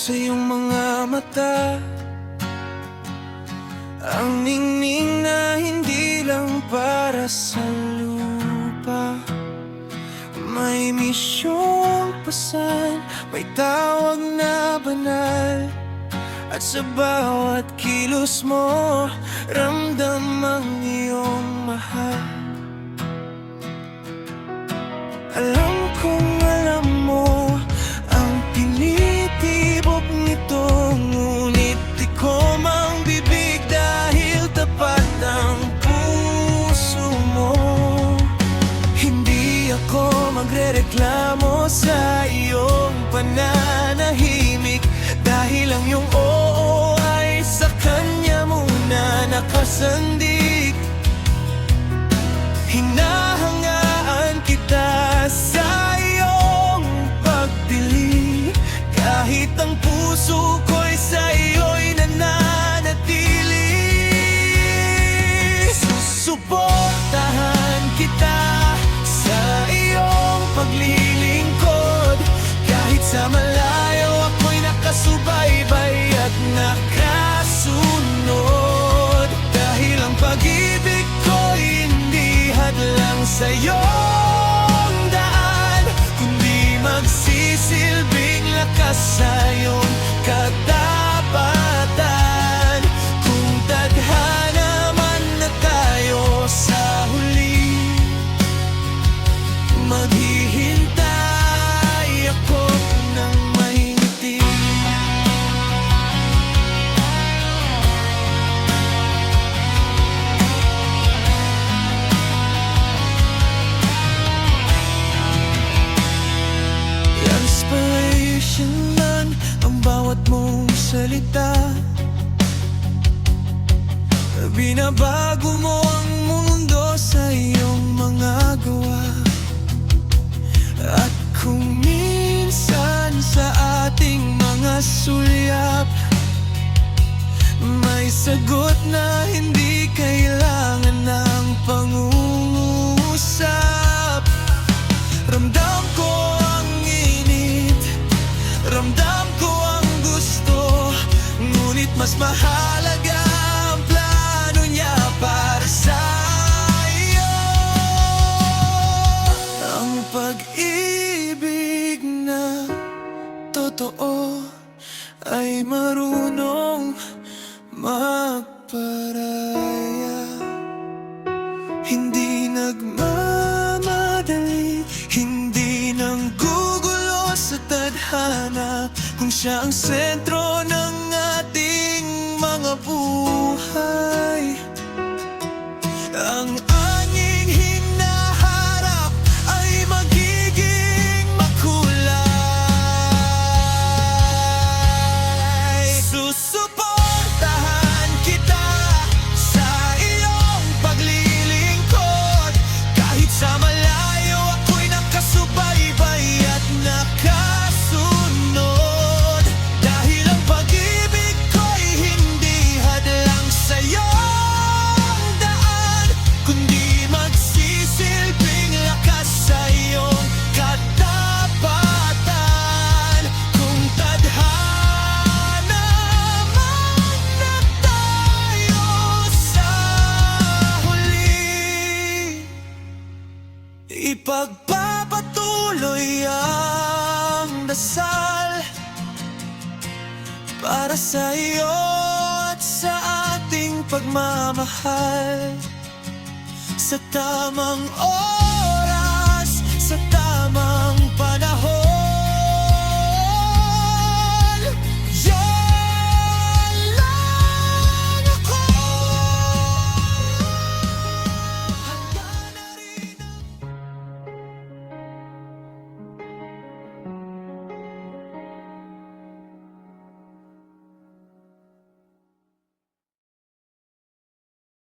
sa iyong mga mata, ang ningning na hindi lang para sa lupa. May misyong pasan, may tawag na banal, at sa bawat kilos mo, ramdam ang iyong mahal. Alam kong alam mo ang tinitibok nito, ngunit di ko mang bibig dahil tapat ang puso mo. Hindi ako magrereklamo sa iyong pananahimik, dahil ang iyong oo ay sa kanya muna nakasandik. Hinahangaan kita sa iyong pagdili, kahit ang puso ko'y sa iyo'y nananatili. Susuportahan kita sa iyong paglilingkod, kahit sa malayo ako'y nakasubaybay at nakasunod. Dahil ang pag-ibig ko'y hindi hadlang sa iyong daan, kundi magsisilbing lakas sa iyong katapatan. Kung tadhana man na tayo sa huli, maghihintay ako ng mahinti. Inspiration man ang bawat mong salita, binabago mo ang mundo sa iyong mga gawa. At kung minsan sa ating mga sulyap may sagot na hindi kailangan ng pangungusap, ramdam ko ang init, ramdam ko ang gusto, ngunit mas mahalaga ang plano niya para sa iyo. Ang pag-ibig na totoo ay marunong magparaya, hindi nagmamadali, hindi nanggugulo sa tadhana, kung siya ang sentro ng ating mga buhay. Ang aning hinaharap ay magiging makulay. Susuportahan kita sa iyong paglilingkod, kahit sa malayo ako'y nakasubaybay at nakasunod. Dahil ang pag-ibig ko'y hindi hadlang sa iyong daan, kundi magsisilbing lakas sa iyong katapatan. Kung tadhana man na tayo sa huli, ipagpapatuloy ang dasal para sa iyo at sa ating pagmamahal sa tamang oras.